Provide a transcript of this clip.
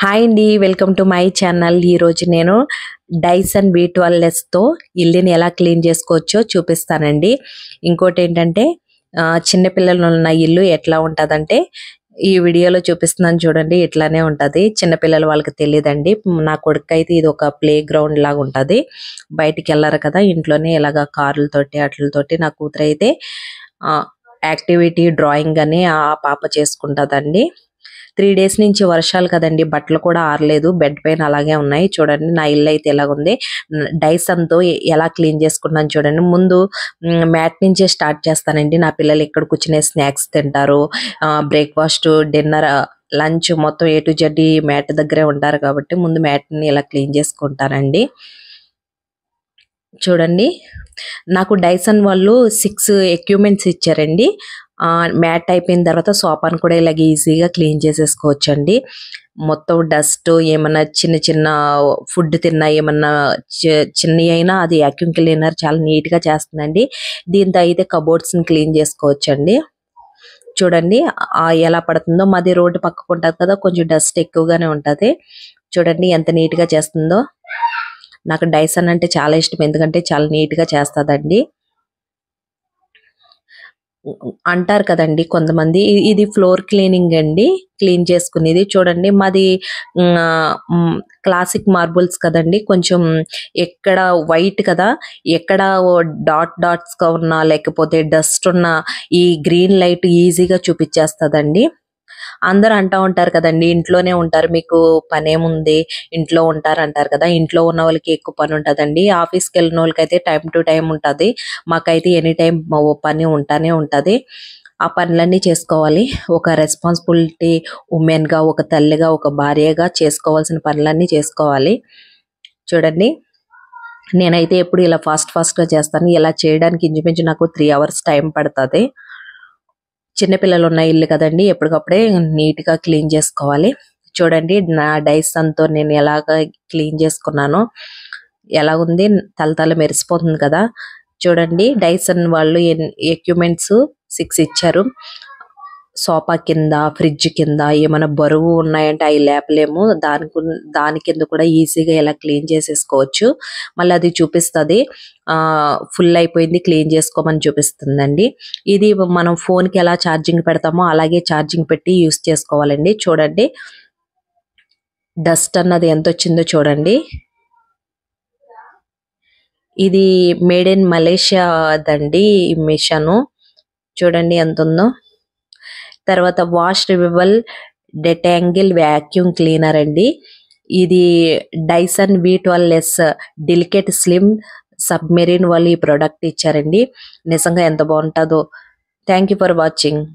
Hi అండి, welcome to my channel. ఈరోజు నేను డైసన్ V12S తో ఇల్లుని ఎలా క్లీన్ చేసుకోవచ్చో చూపిస్తానండి. ఇంకోటి ఏంటంటే చిన్నపిల్లలు ఉన్న ఇల్లు ఎట్లా ఉంటుందంటే ఈ వీడియోలో చూపిస్తున్నాను చూడండి, ఇట్లానే ఉంటుంది. చిన్నపిల్లలు వాళ్ళకి తెలియదండి. నా కొడుకు అయితే ఇది ఒక ప్లే గ్రౌండ్ లాగా ఉంటుంది. బయటికి వెళ్ళరు కదా, ఇంట్లోనే ఇలాగ కార్లతోటి అట్లతోటి. నా కూతురు అయితే యాక్టివిటీ డ్రాయింగ్ అని ఆ పాప చేసుకుంటుందండి. 3 డేస్ నుంచి వర్షాలు కదండి, బట్టలు కూడా ఆరలేదు, బెడ్ పైన అలాగే ఉన్నాయి. చూడండి నా ఇల్లు అయితే ఎలాగుంది. డైసన్ తో ఎలా క్లీన్ చేసుకున్నాను చూడండి. ముందు మ్యాట్ నుంచే స్టార్ట్ చేస్తానండి. నా పిల్లలు ఇక్కడ కూర్చునే స్నాక్స్ తింటారు, బ్రేక్ఫాస్ట్, డిన్నర్, లంచ్ మొత్తం A to Z మ్యాట్ దగ్గరే ఉంటారు కాబట్టి ముందు మ్యాట్ ని ఇలా క్లీన్ చేసుకుంటానండి. చూడండి, నాకు డైసన్ వాళ్ళు 6 ఎక్విప్మెంట్స్ ఇచ్చారండి. మ్యాట్ అయిపోయిన తర్వాత సోఫాను కూడా ఇలాగ ఈజీగా క్లీన్ చేసేసుకోవచ్చండి. మొత్తం డస్ట్ ఏమన్నా చిన్న చిన్న ఫుడ్ తిన్నా ఏమన్నా చిన్నవి అయినా అది వాక్యూమ్ క్లీనర్ చాలా నీట్ గా చేస్తుందండి. దీంతో అయితే కబోర్డ్స్ ని క్లీన్ చేసుకోవచ్చండి. చూడండి ఎలా పడుతుందో. మాది రోడ్డు పక్కకు ఉంటుంది కదా, కొంచెం డస్ట్ ఎక్కువగానే ఉంటది. చూడండి ఎంత నీట్ గా చేస్తుందో. నాకు డైసన్ అంటే చాలా ఇష్టం, ఎందుకంటే చాలా నీట్ గా చేస్తుందండి. అంటారు కదండి కొంతమంది, ఇది ఫ్లోర్ క్లీనింగ్ అండి, క్లీన్ చేసుకునేది. చూడండి మాది క్లాసిక్ మార్బుల్స్ కదండి, కొంచెం ఎక్కడ వైట్ కదా, ఎక్కడ డాట్స్ గా ఉన్నా లేకపోతే డస్ట్ ఉన్న ఈ గ్రీన్ లైట్ ఈజీగా చూపించేస్తుందండి. అందరూ అంటూ ఉంటారు కదండి, ఇంట్లోనే ఉంటారు మీకు పని ఏముంది, ఇంట్లో ఉంటారు అంటారు కదా. ఇంట్లో ఉన్న వాళ్ళకి ఎక్కువ పని ఉంటుందండి. ఆఫీస్కి వెళ్ళిన వాళ్ళకైతే టైం టు టైం ఉంటుంది. మాకైతే ఎనీ టైం పని ఉంటానే ఉంటుంది. ఆ పనులన్నీ చేసుకోవాలి. ఒక రెస్పాన్సిబిలిటీ ఉమెన్ గా, ఒక తల్లిగా, ఒక భార్యగా చేసుకోవాల్సిన పనులన్నీ చేసుకోవాలి. చూడండి, నేనైతే ఎప్పుడు ఇలా ఫాస్ట్ గా చేస్తాను. ఇలా చేయడానికి ఇంచుమించు నాకు 3 hours టైం పడుతుంది. చిన్నపిల్లలు ఉన్న ఇల్లు కదండి, ఎప్పటికప్పుడే నీట్ గా క్లీన్ చేసుకోవాలి. చూడండి నా డైసన్ తో నేను ఎలాగ క్లీన్ చేసుకున్నానో, ఎలా ఉంది, తలతల మెరిసిపోతుంది కదా. చూడండి డైసన్ వాళ్ళు ఎక్విప్మెంట్స్ 6 ఇచ్చారు. సోఫా కింద, ఫ్రిడ్జ్ కింద ఏమైనా బరువు ఉన్నాయంటే అవి లేపలేము, దాని కింద కూడా ఈజీగా ఇలా క్లీన్ చేసేసుకోవచ్చు. మళ్ళీ అది చూపిస్తుంది ఫుల్ అయిపోయింది క్లీన్ చేసుకోమని చూపిస్తుందండి. ఇది మనం ఫోన్ కి ఎలా ఛార్జింగ్ పెడతామో అలాగే ఛార్జింగ్ పెట్టి యూస్ చేసుకోవాలండి. చూడండి డస్ట్ అన్నది ఎంత వచ్చిందో చూడండి. ఇది మేడ్ ఇన్ మలేషియా దండి ఈ మిషను. చూడండి ఎంత ఉందో. తర్వాత వాష్ రిమూవల్ డెటాంగిల్ వాక్యూమ్ క్లీనర్ అండి. ఇది Dyson V12S delicate slim submarine వాళ్ళు ఈ ప్రోడక్ట్ ఇచ్చారండి. నిజంగా ఎంత బాగుంటుందో. Thank you for watching.